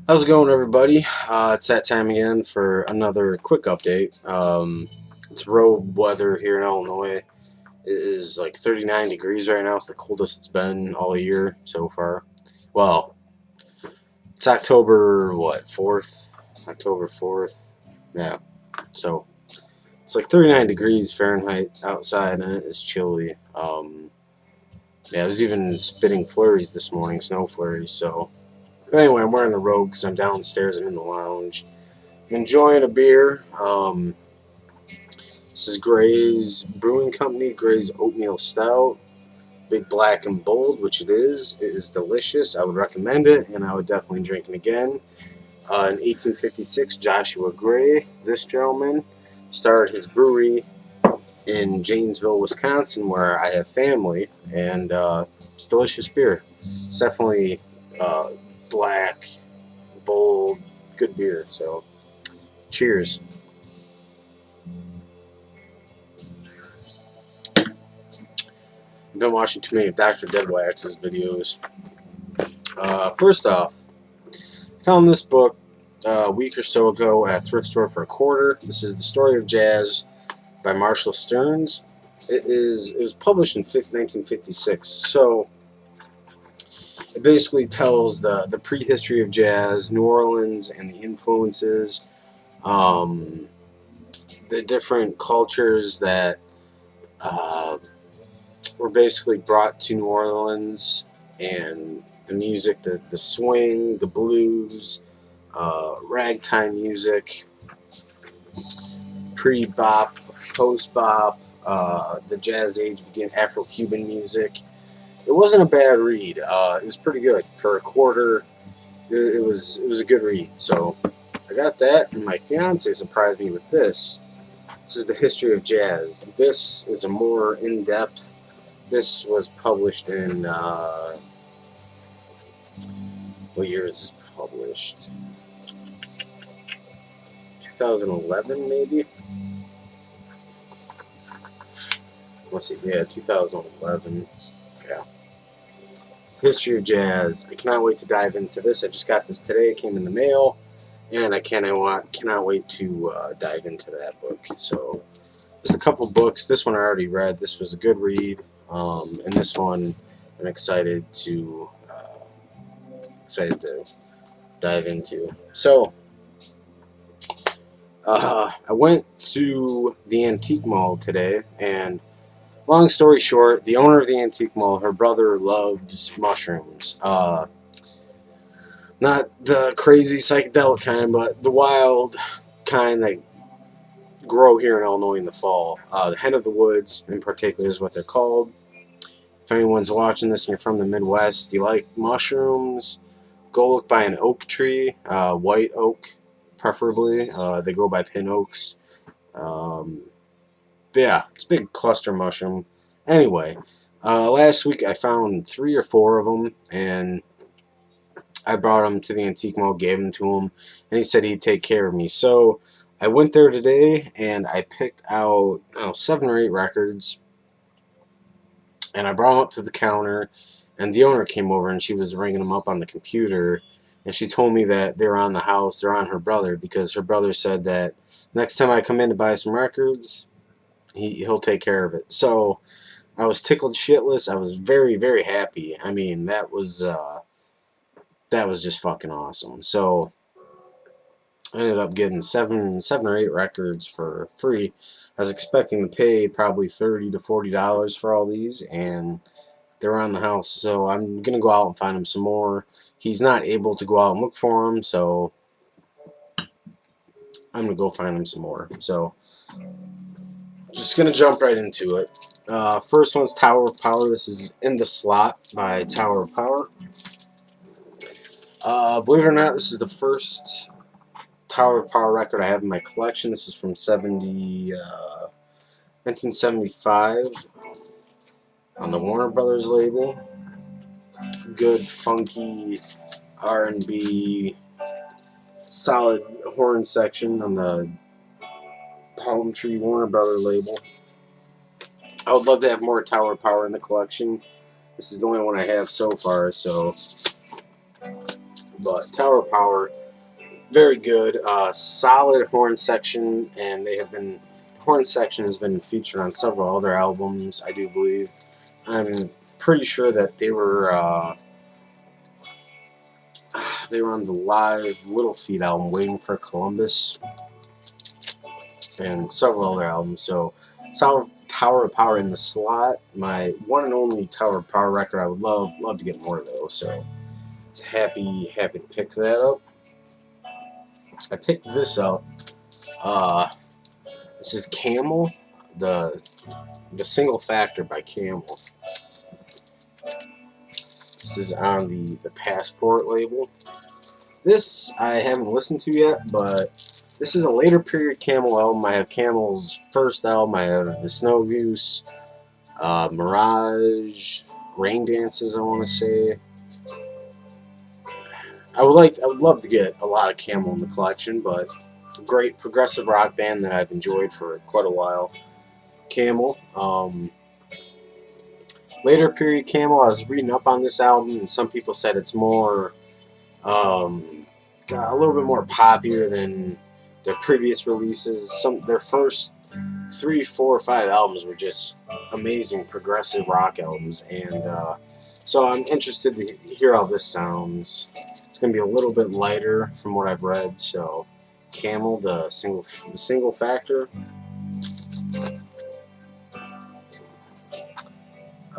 How's it going, everybody? It's that time again for another quick update. It's road weather here in Illinois. It is like 39 degrees right now. It's the coldest it's been all year so far. Well, it's October, what, 4th? October 4th. Yeah. So it's like 39 degrees Fahrenheit outside, and it is chilly. Yeah, it was even spitting flurries this morning, snow flurries, so. But anyway, I'm wearing the robe because I'm downstairs. I'm in the lounge. I'm enjoying a beer. This is Gray's Brewing Company, Gray's Oatmeal Stout. Big black and bold, which it is. It is delicious. I would recommend it, and I would definitely drink it again. In 1856, Joshua Gray, this gentleman, started his brewery in Janesville, Wisconsin, where I have family, and it's delicious beer. It's definitely black, bold, good beer. So, cheers. I've been watching too many of Dr. Deadwax's videos. First off, found this book a week or so ago at a thrift store for $1. This is The Story of Jazz by Marshall Stearns. It was published in 1956. So it basically tells the prehistory of jazz, New Orleans, and the influences, the different cultures that were basically brought to New Orleans, and the music, the swing, the blues, ragtime music, pre-bop, post-bop, the jazz age began, Afro-Cuban music. It wasn't a bad read. It was pretty good for $1. It was a good read. So I got that, and my fiance surprised me with this. This is The History of Jazz. This is a more in-depth. This was published in, what year is this published? 2011, maybe? Let's see, yeah, 2011. Yeah. History of Jazz. I cannot wait to dive into this. I just got this today. It came in the mail, and I cannot wait to dive into that book. So, there's a couple books. This one I already read. This was a good read. And this one I'm excited to dive into. So I went to the antique mall today, and long story short, the owner of the antique mall, her brother loved mushrooms. Not the crazy psychedelic kind, but the wild kind that grow here in Illinois in the fall. The hen of the woods, in particular, is what they're called. If anyone's watching this and you're from the Midwest, you like mushrooms, go look by an oak tree, white oak, preferably. They grow by pin oaks. But yeah, it's a big cluster mushroom. Anyway, last week I found 3 or 4 of them, and I brought them to the antique mall, gave them to him, and he said he'd take care of me. So I went there today, and I picked out 7 or 8 records. And I brought them up to the counter, and the owner came over, and she was ringing them up on the computer, and she told me that they're on the house, they're on her brother, because her brother said that next time I come in to buy some records, he'll take care of it. So I was tickled shitless. I was very, very happy. I mean, that was just fucking awesome. So I ended up getting seven or 8 records for free. I was expecting to pay probably $30 to $40 for all these, and they're on the house. So I'm gonna go out and find him some more. He's not able to go out and look for them, so I'm gonna go find him some more. So just gonna jump right into it. First one's Tower of Power. This is In the Slot by Tower of Power. Believe it or not, this is the first Tower of Power record I have in my collection. This is from 1975 on the Warner Brothers label. Good, funky R&B, solid horn section on the Palm Tree Warner Brothers label. I would love to have more Tower of Power in the collection. This is the only one I have so far, so But Tower of Power, very good, solid horn section, and horn section has been featured on several other albums, I do believe. I'm pretty sure that they were on the live Little Feat album, Waiting for Columbus, and several other albums. So Tower of Power in the slot, my one and only Tower of Power record. I would love to get more of those. So happy to pick that up. I picked this up. This is Camel, the Single Factor by Camel. This is on the Passport label. This I haven't listened to yet, but this is a later period Camel album. I have Camel's first album. I have The Snow Goose, Mirage, Rain Dances, I want to say. I would love to get a lot of Camel in the collection, but a great progressive rock band that I've enjoyed for quite a while. Camel. Later period Camel, I was reading up on this album, and some people said it's more, a little bit more popular than their previous releases. Their first 3, 4, 5 albums were just amazing progressive rock albums, and so I'm interested to hear how this sounds. It's going to be a little bit lighter from what I've read. So Camel, the single factor.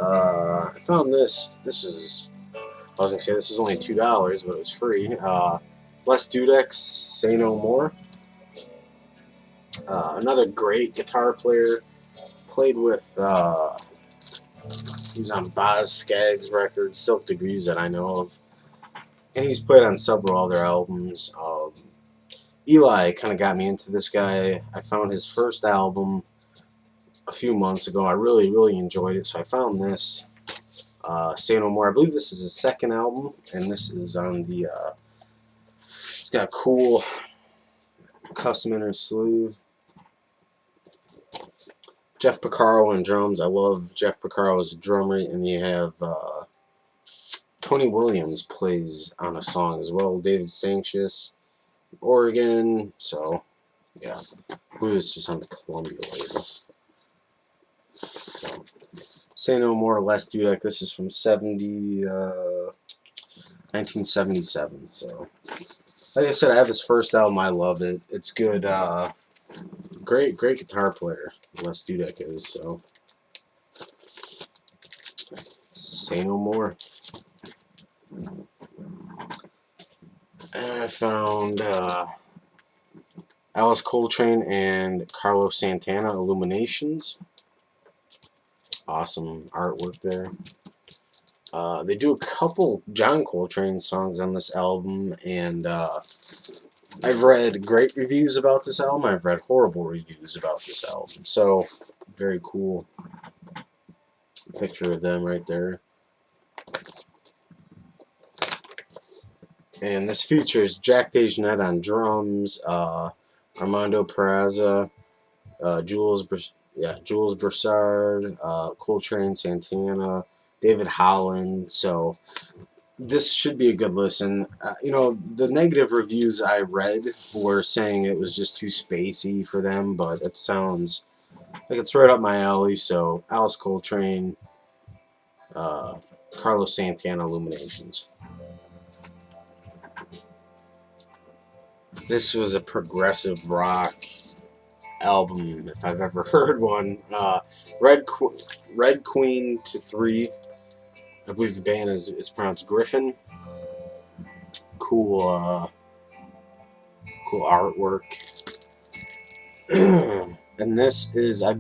I found this. I was gonna say this was only $2, but it was free. Les Dudek, Say No More. Another great guitar player. Played with. He was on Boz Scaggs records, Silk Degrees that I know of, and he's played on several other albums. Eli kind of got me into this guy. I found his first album a few months ago. I really enjoyed it, so I found this. Say No More. I believe this is his second album, and this is on the. It's got a cool custom inner sleeve. Jeff Porcaro on drums. I love Jeff Porcaro as a drummer, and you have Tony Williams plays on a song as well. David Sancious, Oregon. So yeah, who is just on the Columbia label. So, Say No More, Les Dudek. This is from 1977. So, like I said, I have his first album. I love it. It's good. Great guitar player, Les Dudek is. So, Say No More. And I found Alice Coltrane and Carlos Santana, Illuminations. Awesome artwork there. They do a couple John Coltrane songs on this album, and I've read great reviews about this album. I've read horrible reviews about this album. So, very cool. Picture of them right there. And this features Jack DeJohnette on drums, Armando Peraza, Jules Broussard, Coltrane, Santana, David Holland. So this should be a good listen. The negative reviews I read were saying it was just too spacey for them, but it sounds like it's right up my alley. So Alice Coltrane, Carlos Santana, Illuminations. This was a progressive rock album, if I've ever heard one. Red Queen to 3. I believe the band is pronounced Griffin. Cool artwork. And this is, I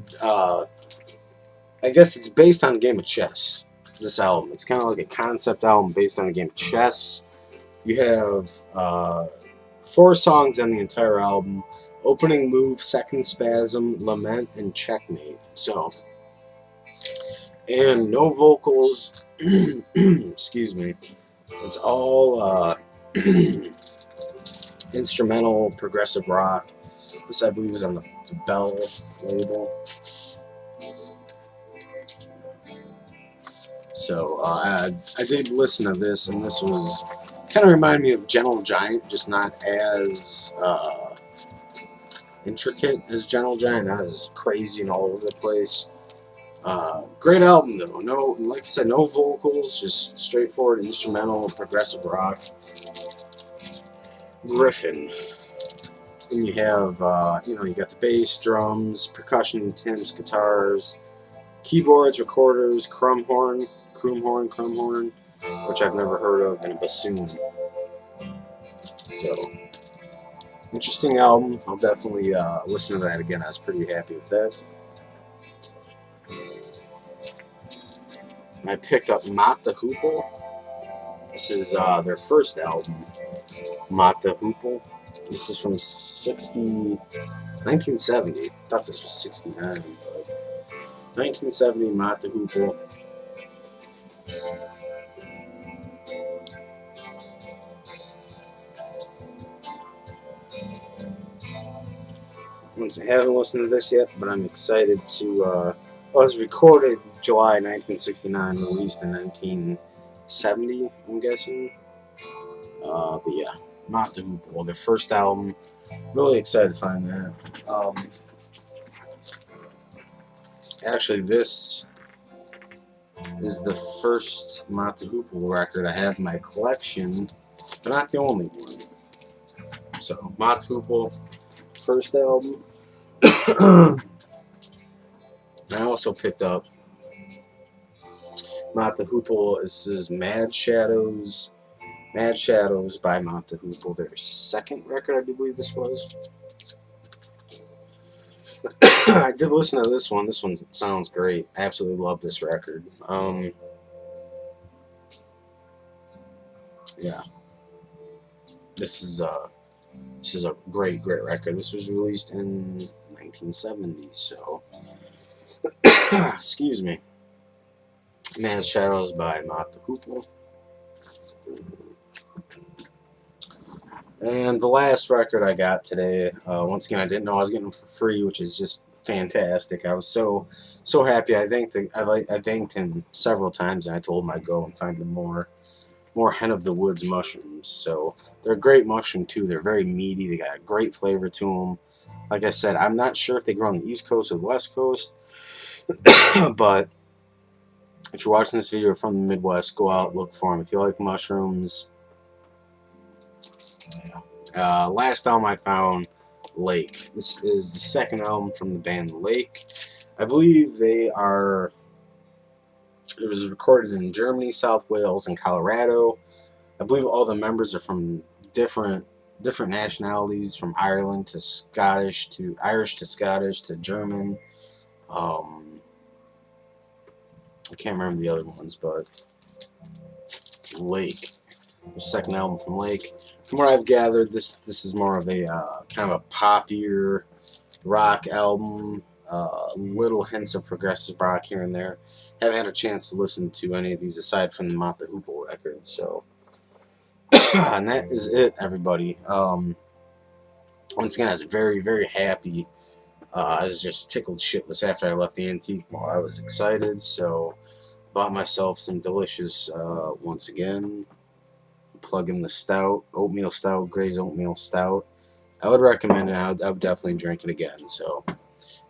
guess it's based on a game of chess. This album. It's kind of like a concept album based on a game of chess. You have 4 songs on the entire album: Opening Move, Second Spasm, Lament, and Checkmate. So, and no vocals. Excuse me. It's all instrumental progressive rock. This, I believe, is on the Bell label. So I did listen to this, and this was Kind of remind me of Gentle Giant, just not as intricate as Gentle Giant, not as crazy and all over the place. Great album though. No, like I said, no vocals, just straightforward instrumental progressive rock. Griffin. And you have, you got the bass, drums, percussion, timbs, guitars, keyboards, recorders, crumhorn, which I've never heard of, and a bassoon. So, interesting album. I'll definitely listen to that again. I was pretty happy with that. And I picked up Mott the Hoople. This is their first album, Mott the Hoople. This is from 1970. I thought this was 69, but 1970, Mott the Hoople. I haven't listened to this yet, but I'm excited to. It was recorded July 1969, released in 1970, I'm guessing. But yeah, Mott the Hoople, their first album. Really excited to find that. Actually, this is the first Mott the Hoople record I have in my collection, but not the only one. So, Mott the Hoople, first album. I also picked up Mott the Hoople. This is Mad Shadows by Mott the Hoople. Their second record, I do believe this was. I did listen to this one. This one sounds great. I absolutely love this record. Yeah, this is a great record. This was released in 1970, so excuse me. Mad Shadows by Mott the Hoople. And the last record I got today, once again, I didn't know I was getting them for free, which is just fantastic. I was so happy. I thanked him several times, and I told him I'd go and find him more Hen of the Woods mushrooms. So they're a great mushroom too. They're very meaty. They got a great flavor to them. Like I said, I'm not sure if they grow on the East Coast or the West Coast, but if you're watching this video from the Midwest, go out, look for them. If you like mushrooms. Last album I found, Lake. This is the second album from the band Lake. I believe it was recorded in Germany, South Wales, and Colorado. I believe all the members are from different nationalities, from Ireland to Scottish to Irish to Scottish to German. I can't remember the other ones, but Lake. The second album from Lake. From what I've gathered, this is more of a kind of a poppier rock album. Little hints of progressive rock here and there. Haven't had a chance to listen to any of these aside from the Mott the Hoople record. So, and that is it, everybody. Once again, I was very happy. I was just tickled shitless after I left the Antique Mall. I was excited, so bought myself some delicious. Once again, plug in the stout, oatmeal stout, Gray's oatmeal stout. I would recommend it. I would definitely drink it again. So,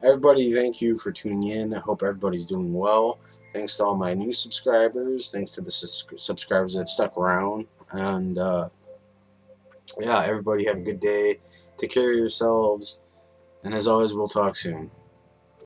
everybody, thank you for tuning in. I hope everybody's doing well. Thanks to all my new subscribers. Thanks to the subscribers that have stuck around. And, yeah, everybody have a good day. Take care of yourselves. And as always, we'll talk soon.